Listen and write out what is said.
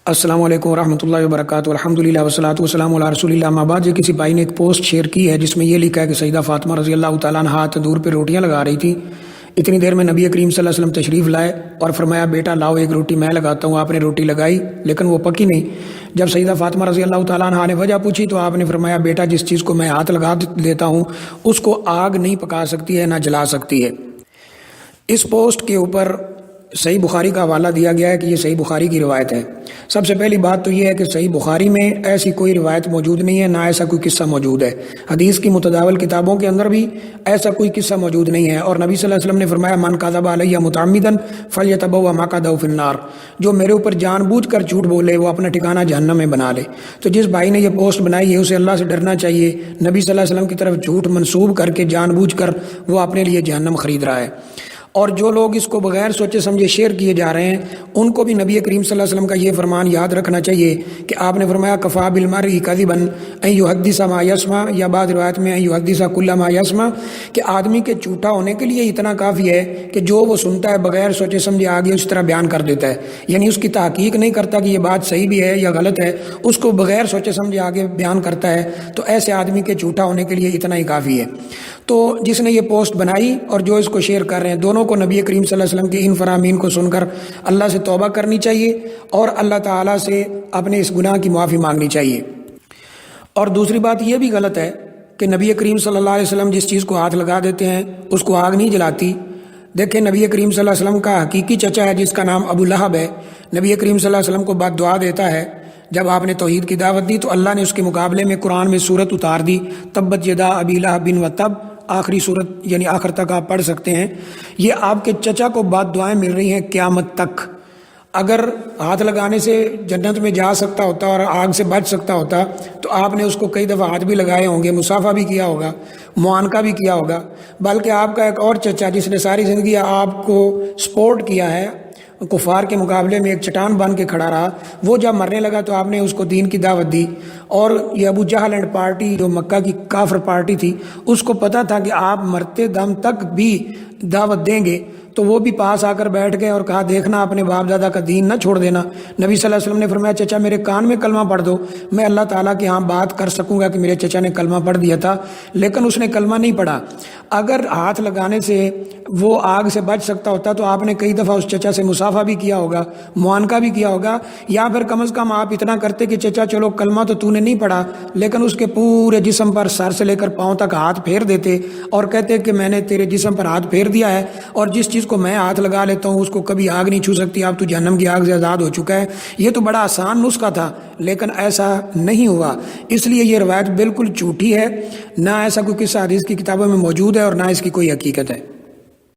السلام علیکم ورحمۃ اللہ وبرکاتہ، الحمدللہ والصلاۃ والسلام علی رسول اللہ۔ اما بعد، کسی بھائی نے ایک پوسٹ شیئر کی ہے جس میں یہ لکھا ہے کہ سیدہ فاطمہ رضی اللہ تعالیٰ عنہا تندور پہ روٹیاں لگا رہی تھی۔ اتنی دیر میں نبی کریم صلی اللہ علیہ وسلم تشریف لائے اور فرمایا بیٹا لاؤ ایک روٹی میں لگاتا ہوں۔ آپ نے روٹی لگائی لیکن وہ پکی نہیں۔ جب سیدہ فاطمہ رضی اللہ تعالیٰ عنہا نے وجہ پوچھی تو آپ نے فرمایا بیٹا جس چیز کو میں ہاتھ لگا دیتا ہوں اس کو آگ نہیں پکا سکتی ہے نہ جلا سکتی ہے۔ اس پوسٹ کے اوپر صحیح بخاری کا حوالہ دیا گیا ہے کہ یہ صحیح بخاری کی روایت ہے۔ سب سے پہلی بات تو یہ ہے کہ صحیح بخاری میں ایسی کوئی روایت موجود نہیں ہے، نہ ایسا کوئی قصہ موجود ہے۔ حدیث کی متداول کتابوں کے اندر بھی ایسا کوئی قصہ موجود نہیں ہے۔ اور نبی صلی اللہ علیہ وسلم نے فرمایا من کذب علی متعمدا فلیتبوأ مقعدہ فی النار، جو میرے اوپر جان بوجھ کر جھوٹ بولے وہ اپنا ٹھکانہ جہنم میں بنا لے۔ تو جس بھائی نے یہ پوسٹ بنائی ہے اسے اللہ سے ڈرنا چاہیے۔ نبی صلی اللہ علیہ وسلم کی طرف جھوٹ منسوب کر کے جان بوجھ کر وہ اپنے لیے جہنم خرید رہا ہے۔ اور جو لوگ اس کو بغیر سوچے سمجھے شیئر کیے جا رہے ہیں ان کو بھی نبی کریم صلی اللہ علیہ وسلم کا یہ فرمان یاد رکھنا چاہیے کہ آپ نے فرمایا کفا بالمرء کذبا ان یحدث ما یسمع، یا بعض روایت میں ان یحدث کل ما یسمع، کہ آدمی کے جھوٹا ہونے کے لیے اتنا کافی ہے کہ جو وہ سنتا ہے بغیر سوچے سمجھے آگے اس طرح بیان کر دیتا ہے، یعنی اس کی تحقیق نہیں کرتا کہ یہ بات صحیح بھی ہے یا غلط ہے، اس کو بغیر سوچے سمجھے آگے بیان کرتا ہے۔ تو ایسے آدمی کے جھوٹا ہونے کے لیے اتنا ہی کافی ہے۔ تو جس نے یہ پوسٹ بنائی اور جو اس کو شیئر کر رہے ہیں دونوں کو نبی کریم صلی اللہ علیہ وسلم کی ان فرامین کو سن کر اللہ سے توبہ کرنی چاہیے اور اللہ تعالیٰ سے اپنے اس گناہ کی معافی مانگنی چاہیے۔ اور دوسری بات یہ بھی غلط ہے کہ نبی کریم صلی اللہ علیہ وسلم جس چیز کو ہاتھ لگا دیتے ہیں اس کو آگ نہیں جلاتی۔ دیکھیں نبی کریم صلی اللہ علیہ وسلم کا حقیقی چچا ہے جس کا نام ابو لہب ہے، نبی کریم صلی اللہ علیہ وسلم کو بد دعا دیتا ہے۔ جب آپ نے توحید کی دعوت دی تو اللہ نے اس کے مقابلے میں قرآن میں صورت اتار دی، تبت یدا ابی لہب وتب، آخری صورت یعنی آخر تک آپ پڑھ سکتے ہیں۔ یہ آپ کے چچا کو بد دعائیں مل رہی ہیں قیامت تک۔ اگر ہاتھ لگانے سے جنت میں جا سکتا ہوتا اور آگ سے بچ سکتا ہوتا تو آپ نے اس کو کئی دفعہ ہاتھ بھی لگائے ہوں گے، مصافحہ بھی کیا ہوگا، معانقہ بھی کیا ہوگا۔ بلکہ آپ کا ایک اور چچا جس نے ساری زندگی آپ کو سپورٹ کیا ہے، کفار کے مقابلے میں ایک چٹان بن کے کھڑا رہا، وہ جب مرنے لگا تو آپ نے اس کو دین کی دعوت دی۔ اور یہ ابو جہل اینڈ پارٹی جو مکہ کی کافر پارٹی تھی اس کو پتہ تھا کہ آپ مرتے دم تک بھی دعوت دیں گے، تو وہ بھی پاس آ کر بیٹھ گئے اور کہا دیکھنا اپنے باپ دادا کا دین نہ چھوڑ دینا۔ نبی صلی اللہ علیہ وسلم نے فرمایا چچا میرے کان میں کلمہ پڑھ دو، میں اللہ تعالیٰ کے ہاں بات کر سکوں گا کہ میرے چچا نے کلمہ پڑھ دیا تھا، لیکن اس نے کلمہ نہیں پڑھا۔ اگر ہاتھ لگانے سے وہ آگ سے بچ سکتا ہوتا تو آپ نے کئی دفعہ اس چچا سے مصافحہ بھی کیا ہوگا، معانقہ بھی کیا ہوگا، یا پھر کم از کم آپ اتنا کرتے کہ چچا چلو کلمہ تو نے نہیں پڑھا لیکن اس کے پورے جسم پر سر سے لے کر پاؤں تک ہاتھ پھیر دیتے اور کہتے کہ میں نے تیرے جسم پر ہاتھ پھیر دیا ہے اور جس چیز کو میں ہاتھ لگا لیتا ہوں اس کو کبھی آگ نہیں چھو سکتی، اب تو جہنم کی آگ سے آزاد ہو چکا ہے۔ یہ تو بڑا آسان نسخہ تھا لیکن ایسا نہیں ہوا، اس لیے یہ روایت بالکل جھوٹی ہے، نہ ایسا کوئی قصہ حدیث کی کتابوں میں موجود ہے اور نہ اس کی کوئی حقیقت ہے۔